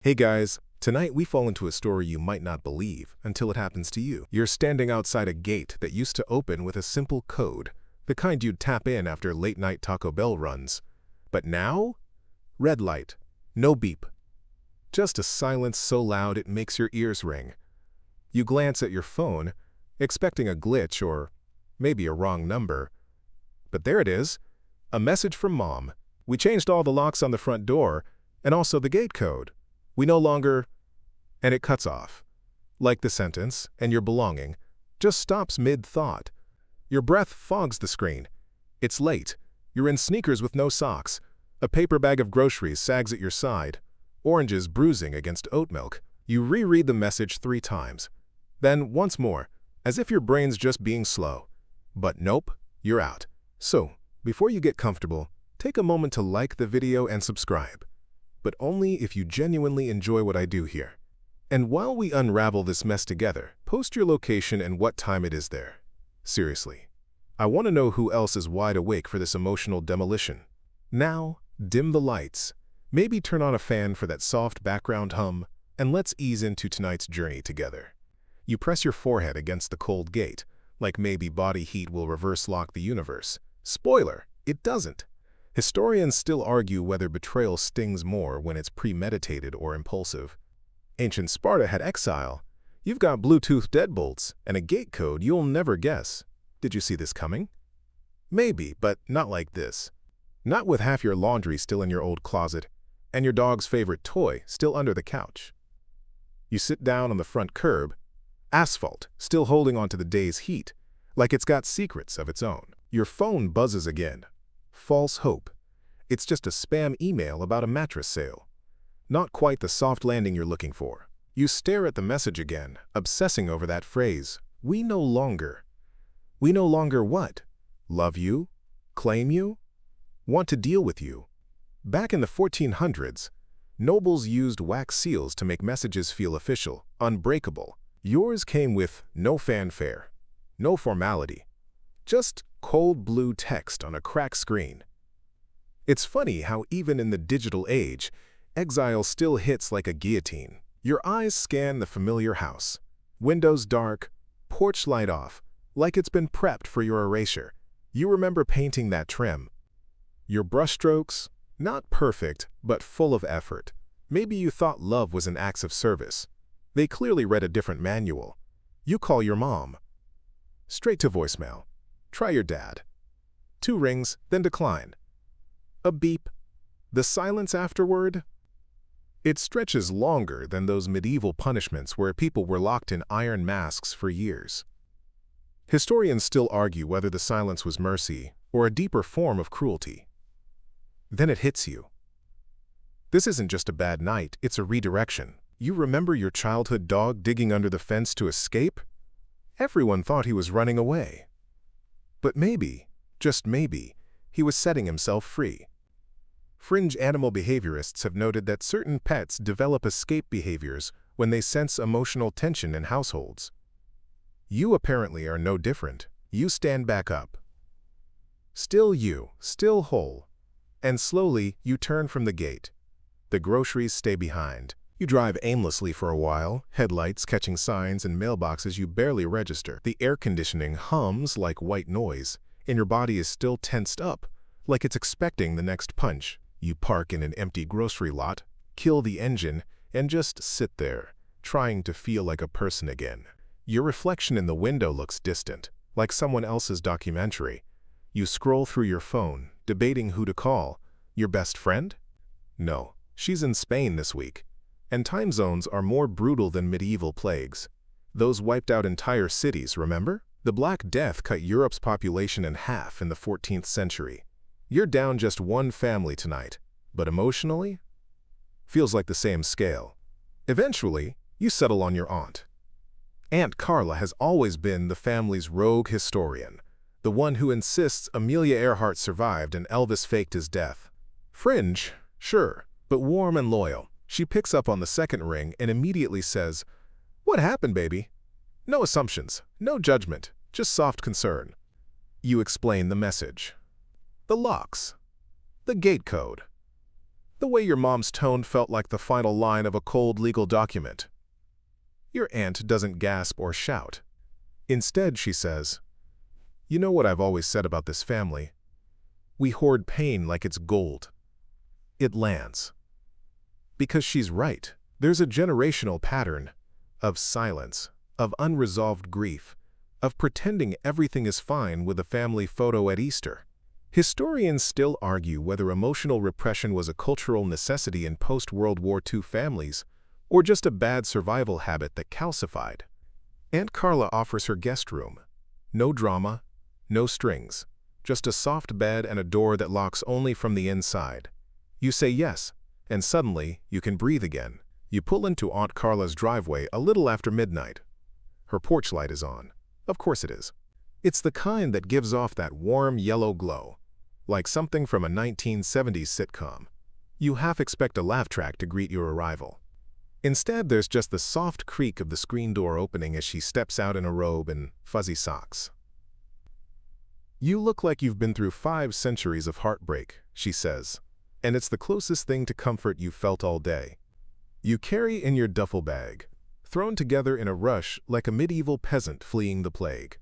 Hey guys, tonight we fall into a story you might not believe until it happens to you. You're standing outside a gate that used to open with a simple code, the kind you'd tap in after late-night Taco Bell runs. But now? Red light. No beep. Just a silence so loud it makes your ears ring. You glance at your phone, expecting a glitch or maybe a wrong number. But there it is, a message from Mom. We changed all the locks on the front door and also the gate code. We no longer... And it cuts off. Like the sentence, and your belonging just stops mid-thought. Your breath fogs the screen. It's late. You're in sneakers with no socks. A paper bag of groceries sags at your side. Oranges bruising against oat milk. You reread the message 3 times. Then once more, as if your brain's just being slow. But nope, you're out. So, before you get comfortable, take a moment to like the video and subscribe. But only if you genuinely enjoy what I do here. And while we unravel this mess together, post your location and what time it is there. Seriously, I want to know who else is wide awake for this emotional demolition. Now, dim the lights, maybe turn on a fan for that soft background hum, and let's ease into tonight's journey together. You press your forehead against the cold gate, like maybe body heat will reverse lock the universe. Spoiler, it doesn't. Historians still argue whether betrayal stings more when it's premeditated or impulsive. Ancient Sparta had exile. You've got Bluetooth deadbolts and a gate code you'll never guess. Did you see this coming? Maybe, but not like this. Not with half your laundry still in your old closet and your dog's favorite toy still under the couch. You sit down on the front curb, asphalt still holding onto the day's heat, like it's got secrets of its own. Your phone buzzes again. False hope. It's just a spam email about a mattress sale. Not quite the soft landing you're looking for. You stare at the message again, obsessing over that phrase. We no longer. We no longer what? Love you? Claim you? Want to deal with you? Back in the 1400s, nobles used wax seals to make messages feel official, unbreakable. Yours came with no fanfare, no formality. Just cold blue text on a cracked screen. It's funny how even in the digital age, exile still hits like a guillotine. Your eyes scan the familiar house. Windows dark, porch light off, like it's been prepped for your erasure. You remember painting that trim. Your brushstrokes, not perfect, but full of effort. Maybe you thought love was an act of service. They clearly read a different manual. You call your mom. Straight to voicemail. Try your dad. 2 rings, then decline. A beep. The silence afterward? It stretches longer than those medieval punishments where people were locked in iron masks for years. Historians still argue whether the silence was mercy or a deeper form of cruelty. Then it hits you. This isn't just a bad night, it's a redirection. You remember your childhood dog digging under the fence to escape? Everyone thought he was running away. But maybe, just maybe, he was setting himself free. Fringe animal behaviorists have noted that certain pets develop escape behaviors when they sense emotional tension in households. You apparently are no different. You stand back up. Still you, still whole. And slowly you turn from the gate. The groceries stay behind. You drive aimlessly for a while, headlights catching signs and mailboxes you barely register. The air conditioning hums like white noise, and your body is still tensed up, like it's expecting the next punch. You park in an empty grocery lot, kill the engine, and just sit there, trying to feel like a person again. Your reflection in the window looks distant, like someone else's documentary. You scroll through your phone, debating who to call. Your best friend? No, she's in Spain this week. And time zones are more brutal than medieval plagues. Those wiped out entire cities, remember? The Black Death cut Europe's population in half in the 14th century. You're down just 1 family tonight, but emotionally? Feels like the same scale. Eventually, you settle on your aunt. Aunt Carla has always been the family's rogue historian, the one who insists Amelia Earhart survived and Elvis faked his death. Fringe, sure, but warm and loyal. She picks up on the second ring and immediately says, "What happened, baby?" No assumptions, no judgment, just soft concern. You explain the message. The locks. The gate code. The way your mom's tone felt like the final line of a cold legal document. Your aunt doesn't gasp or shout. Instead, she says, "You know what I've always said about this family? We hoard pain like it's gold." It lands. Because she's right. There's a generational pattern of silence, of unresolved grief, of pretending everything is fine with a family photo at Easter. Historians still argue whether emotional repression was a cultural necessity in post-World War II families or just a bad survival habit that calcified. Aunt Carla offers her guest room. No drama, no strings, just a soft bed and a door that locks only from the inside. You say yes, and suddenly you can breathe again. You pull into Aunt Carla's driveway a little after midnight. Her porch light is on. Of course it is. It's the kind that gives off that warm yellow glow, like something from a 1970s sitcom. You half expect a laugh track to greet your arrival. Instead, there's just the soft creak of the screen door opening as she steps out in a robe and fuzzy socks. "You look like you've been through 5 centuries of heartbreak," she says, "and it's the closest thing to comfort you've felt all day." You carry in your duffel bag, thrown together in a rush like a medieval peasant fleeing the plague.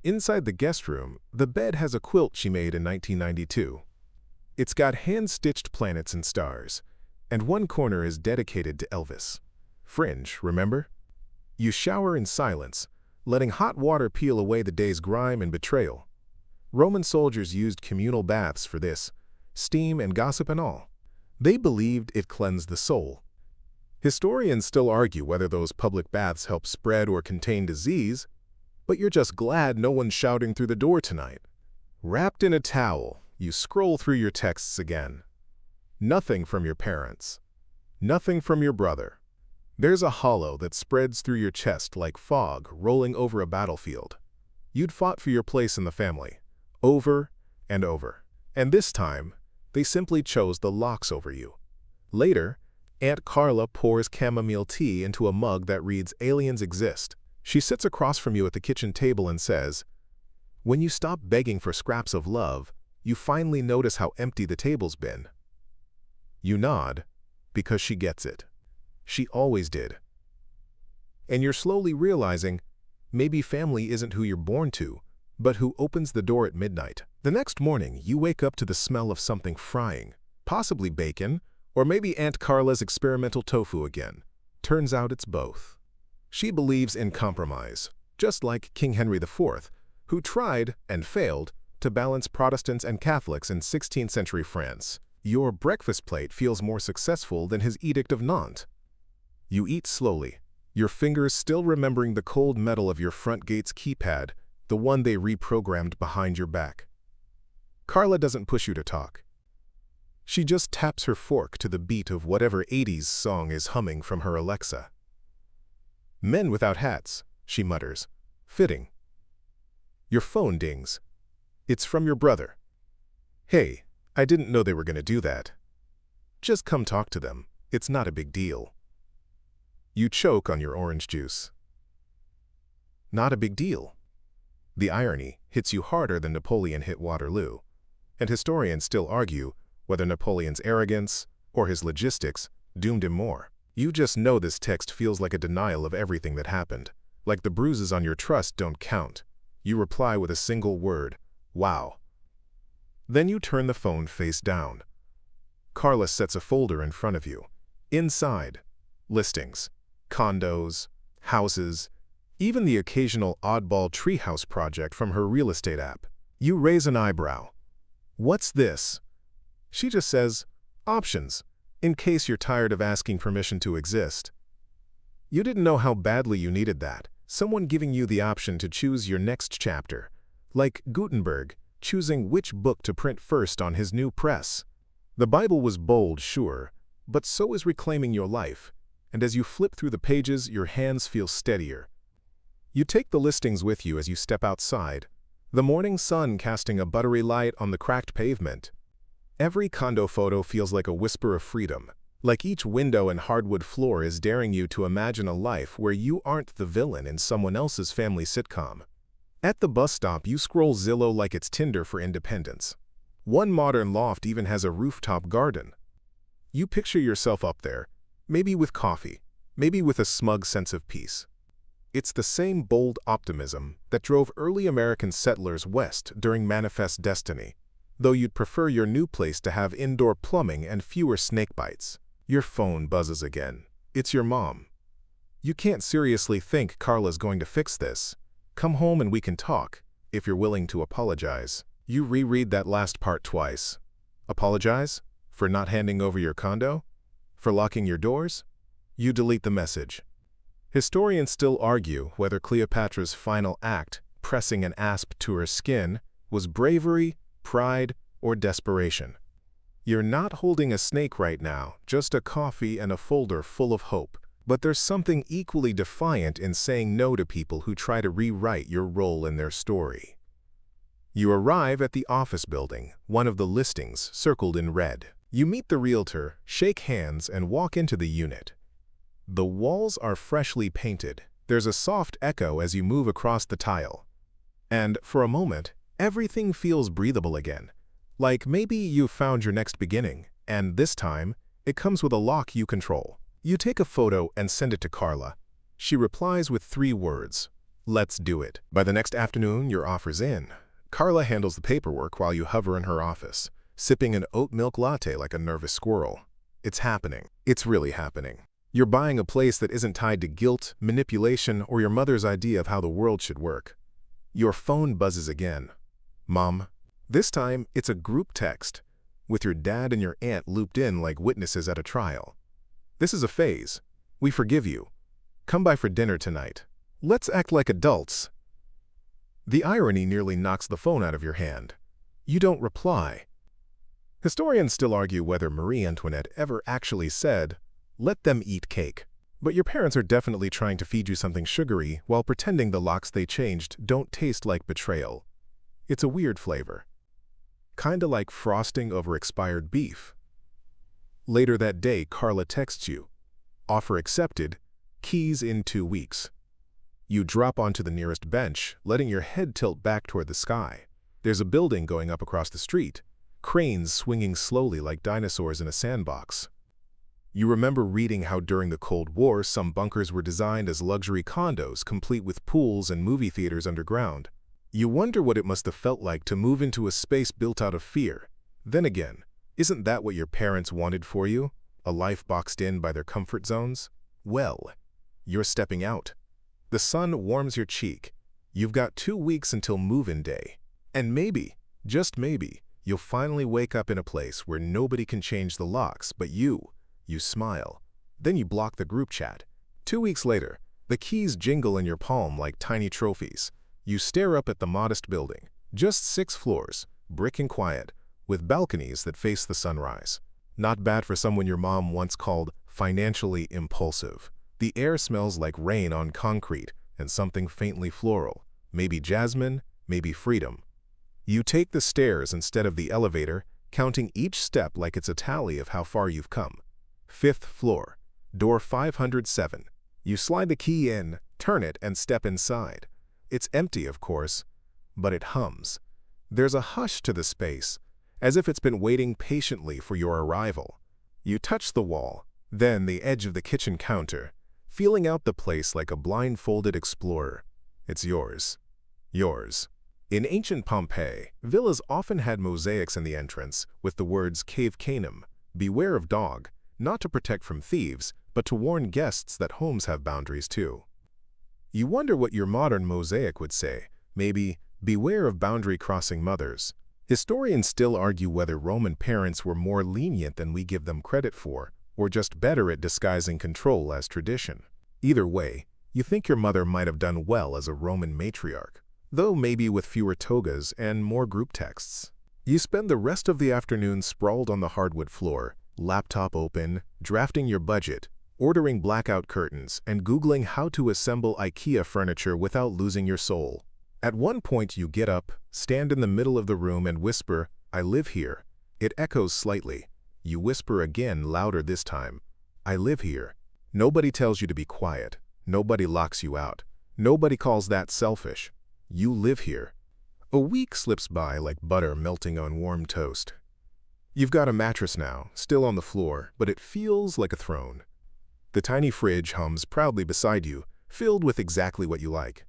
Inside the guest room, the bed has a quilt she made in 1992. It's got hand-stitched planets and stars, and one corner is dedicated to Elvis. Fringe, remember? You shower in silence, letting hot water peel away the day's grime and betrayal. Roman soldiers used communal baths for this, steam and gossip and all. They believed it cleansed the soul. Historians still argue whether those public baths help spread or contain disease, but you're just glad no one's shouting through the door tonight. Wrapped in a towel, you scroll through your texts again. Nothing from your parents. Nothing from your brother. There's a hollow that spreads through your chest like fog rolling over a battlefield. You'd fought for your place in the family, over and over. And this time, they simply chose the locks over you. Later, Aunt Carla pours chamomile tea into a mug that reads "Aliens Exist." She sits across from you at the kitchen table and says, "When you stop begging for scraps of love, you finally notice how empty the table's been." You nod, because she gets it. She always did. And you're slowly realizing, maybe family isn't who you're born to, but who opens the door at midnight. The next morning, you wake up to the smell of something frying, possibly bacon, or maybe Aunt Carla's experimental tofu again. Turns out it's both. She believes in compromise, just like King Henry IV, who tried, and failed, to balance Protestants and Catholics in 16th century France. Your breakfast plate feels more successful than his Edict of Nantes. You eat slowly, your fingers still remembering the cold metal of your front gate's keypad, the one they reprogrammed behind your back. Carla doesn't push you to talk. She just taps her fork to the beat of whatever 80s song is humming from her Alexa. "Men without hats," she mutters. "Fitting." Your phone dings. It's from your brother. "Hey, I didn't know they were going to do that." "Just come talk to them. It's not a big deal." You choke on your orange juice. Not a big deal. The irony hits you harder than Napoleon hit Waterloo, and historians still argue whether Napoleon's arrogance or his logistics doomed him more. You just know this text feels like a denial of everything that happened, like the bruises on your trust don't count. You reply with a single word, "Wow." Then you turn the phone face down. Carla sets a folder in front of you. Inside, listings, condos, houses, even the occasional oddball treehouse project from her real estate app. You raise an eyebrow. "What's this?" She just says, "Options, in case you're tired of asking permission to exist." You didn't know how badly you needed that. Someone giving you the option to choose your next chapter, like Gutenberg choosing which book to print first on his new press. The Bible was bold, sure, but so is reclaiming your life, and as you flip through the pages, your hands feel steadier. You take the listings with you as you step outside, the morning sun casting a buttery light on the cracked pavement. Every condo photo feels like a whisper of freedom, like each window and hardwood floor is daring you to imagine a life where you aren't the villain in someone else's family sitcom. At the bus stop, you scroll Zillow like it's Tinder for independence. One modern loft even has a rooftop garden. You picture yourself up there, maybe with coffee, maybe with a smug sense of peace. It's the same bold optimism that drove early American settlers west during Manifest Destiny, though you'd prefer your new place to have indoor plumbing and fewer snake bites. Your phone buzzes again. It's your mom. You can't seriously think Carla's going to fix this. Come home and we can talk, if you're willing to apologize. You reread that last part twice. Apologize? For not handing over your condo? For locking your doors? You delete the message. Historians still argue whether Cleopatra's final act, pressing an asp to her skin, was bravery, pride, or desperation. You're not holding a snake right now, just a coffee and a folder full of hope. But there's something equally defiant in saying no to people who try to rewrite your role in their story. You arrive at the office building, one of the listings circled in red. You meet the realtor, shake hands, and walk into the unit. The walls are freshly painted. There's a soft echo as you move across the tile. And, for a moment, everything feels breathable again. Like maybe you've found your next beginning, and this time, it comes with a lock you control. You take a photo and send it to Carla. She replies with 3 words, "Let's do it." By the next afternoon, your offer's in. Carla handles the paperwork while you hover in her office, sipping an oat milk latte like a nervous squirrel. It's happening. It's really happening. You're buying a place that isn't tied to guilt, manipulation, or your mother's idea of how the world should work. Your phone buzzes again. Mom. This time, it's a group text, with your dad and your aunt looped in like witnesses at a trial. "This is a phase. We forgive you. Come by for dinner tonight. Let's act like adults." The irony nearly knocks the phone out of your hand. You don't reply. Historians still argue whether Marie Antoinette ever actually said, "Let them eat cake." But your parents are definitely trying to feed you something sugary while pretending the locks they changed don't taste like betrayal. It's a weird flavor. Kinda like frosting over expired beef. Later that day, Carla texts you. Offer accepted. Keys in 2 weeks. You drop onto the nearest bench, letting your head tilt back toward the sky. There's a building going up across the street, cranes swinging slowly like dinosaurs in a sandbox. You remember reading how during the Cold War some bunkers were designed as luxury condos, complete with pools and movie theaters underground. You wonder what it must have felt like to move into a space built out of fear. Then again, isn't that what your parents wanted for you? A life boxed in by their comfort zones? Well, you're stepping out. The sun warms your cheek. You've got 2 weeks until move-in day. And maybe, just maybe, you'll finally wake up in a place where nobody can change the locks but you. You smile. Then you block the group chat. 2 weeks later, the keys jingle in your palm like tiny trophies. You stare up at the modest building, just 6 floors, brick and quiet, with balconies that face the sunrise. Not bad for someone your mom once called financially impulsive. The air smells like rain on concrete and something faintly floral. Maybe jasmine, maybe freedom. You take the stairs instead of the elevator, counting each step like it's a tally of how far you've come. 5th floor, door 507. You slide the key in, turn it, and step inside. It's empty, of course, but it hums. There's a hush to the space, as if it's been waiting patiently for your arrival. You touch the wall, then the edge of the kitchen counter, feeling out the place like a blindfolded explorer. It's yours. Yours. In ancient Pompeii, villas often had mosaics in the entrance with the words Cave Canem, beware of dog, not to protect from thieves, but to warn guests that homes have boundaries too. You wonder what your modern mosaic would say, maybe, beware of boundary-crossing mothers. Historians still argue whether Roman parents were more lenient than we give them credit for, or just better at disguising control as tradition. Either way, you think your mother might have done well as a Roman matriarch, though maybe with fewer togas and more group texts. You spend the rest of the afternoon sprawled on the hardwood floor, laptop open, drafting your budget, ordering blackout curtains, and Googling how to assemble IKEA furniture without losing your soul. At one point you get up, stand in the middle of the room and whisper, "I live here." It echoes slightly. You whisper again, louder this time, "I live here." Nobody tells you to be quiet. Nobody locks you out. Nobody calls that selfish. You live here. A week slips by like butter melting on warm toast. You've got a mattress now, still on the floor, but it feels like a throne. The tiny fridge hums proudly beside you, filled with exactly what you like.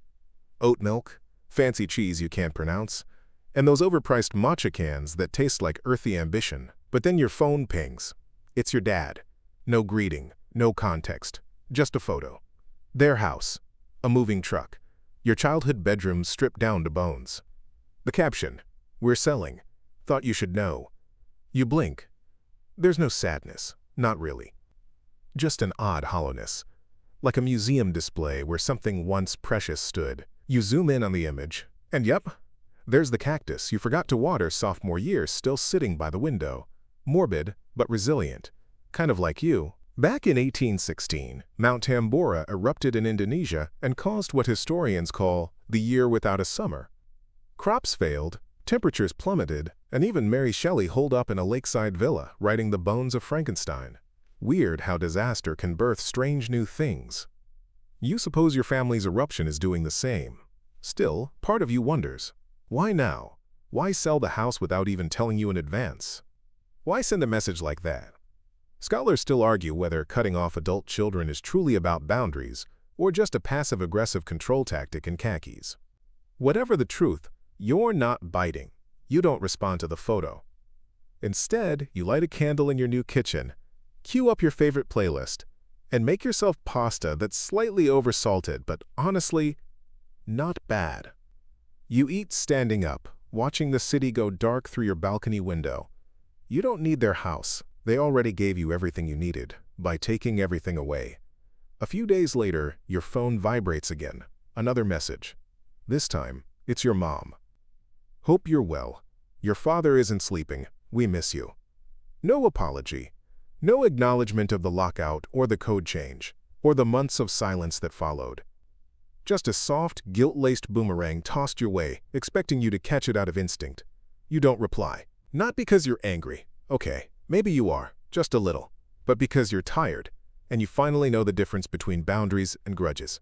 Oat milk, fancy cheese you can't pronounce, and those overpriced matcha cans that taste like earthy ambition. But then your phone pings. It's your dad. No greeting, no context, just a photo. Their house, a moving truck, your childhood bedroom stripped down to bones. The caption, "We're selling. Thought you should know." You blink. There's no sadness, not really. Just an odd hollowness, like a museum display where something once precious stood. You zoom in on the image, and yep, there's the cactus you forgot to water sophomore year still sitting by the window. Morbid, but resilient. Kind of like you. Back in 1816, Mount Tambora erupted in Indonesia and caused what historians call the year without a summer. Crops failed, temperatures plummeted, and even Mary Shelley holed up in a lakeside villa writing The Bones of Frankenstein. Weird how disaster can birth strange new things. You suppose your family's eruption is doing the same. Still, part of you wonders, why now? Why sell the house without even telling you in advance? Why send a message like that? Scholars still argue whether cutting off adult children is truly about boundaries or just a passive-aggressive control tactic in khakis. Whatever the truth, you're not biting. You don't respond to the photo. Instead, you light a candle in your new kitchen, cue up your favorite playlist, and make yourself pasta that's slightly oversalted but honestly, not bad. You eat standing up, watching the city go dark through your balcony window. You don't need their house. They already gave you everything you needed by taking everything away. A few days later, your phone vibrates again. Another message. This time, it's your mom. Hope you're well. Your father isn't sleeping. We miss you. No apology. No acknowledgement of the lockout or the code change, or the months of silence that followed. Just a soft, guilt-laced boomerang tossed your way, expecting you to catch it out of instinct. You don't reply. Not because you're angry. Okay, maybe you are, just a little. But because you're tired, and you finally know the difference between boundaries and grudges.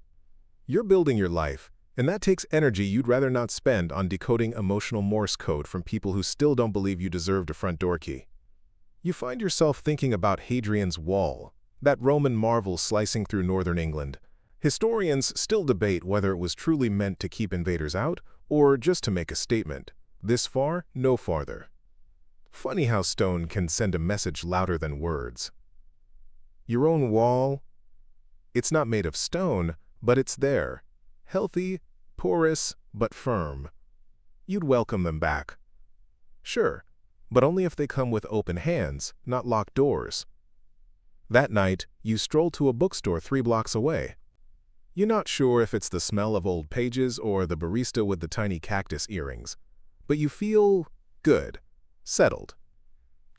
You're building your life, and that takes energy you'd rather not spend on decoding emotional Morse code from people who still don't believe you deserved a front door key. You find yourself thinking about Hadrian's Wall, that Roman marvel slicing through northern England. Historians still debate whether it was truly meant to keep invaders out or just to make a statement. This far, no farther. Funny how stone can send a message louder than words. Your own wall? It's not made of stone, but it's there. Healthy, porous, but firm. You'd welcome them back. Sure, but only if they come with open hands, not locked doors. That night, you stroll to a bookstore 3 blocks away. You're not sure if it's the smell of old pages or the barista with the tiny cactus earrings, but you feel good, settled.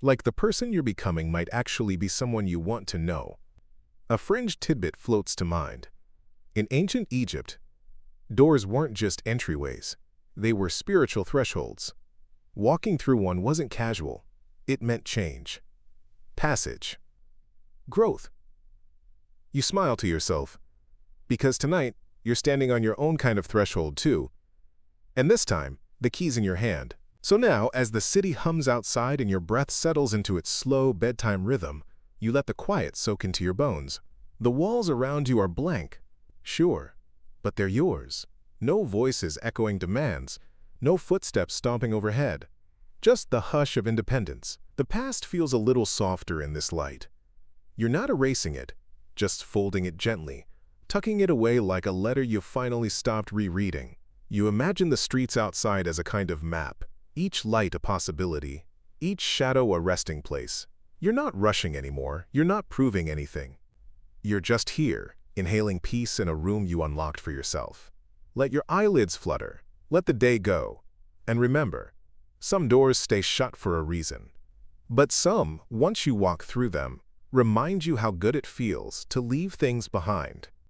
Like the person you're becoming might actually be someone you want to know. A fringe tidbit floats to mind. In ancient Egypt, doors weren't just entryways. They were spiritual thresholds. Walking through one wasn't casual. It meant change. Passage. Growth. You smile to yourself, because tonight, you're standing on your own kind of threshold too. And this time, the key's in your hand. So now, as the city hums outside and your breath settles into its slow bedtime rhythm, you let the quiet soak into your bones. The walls around you are blank. Sure, but they're yours. No voices echoing demands. No footsteps stomping overhead. Just the hush of independence. The past feels a little softer in this light. You're not erasing it, just folding it gently, tucking it away like a letter you've finally stopped rereading. You imagine the streets outside as a kind of map, each light a possibility, each shadow a resting place. You're not rushing anymore, you're not proving anything. You're just here, inhaling peace in a room you unlocked for yourself. Let your eyelids flutter, let the day go. And remember, some doors stay shut for a reason. But some, once you walk through them, remind you how good it feels to leave things behind.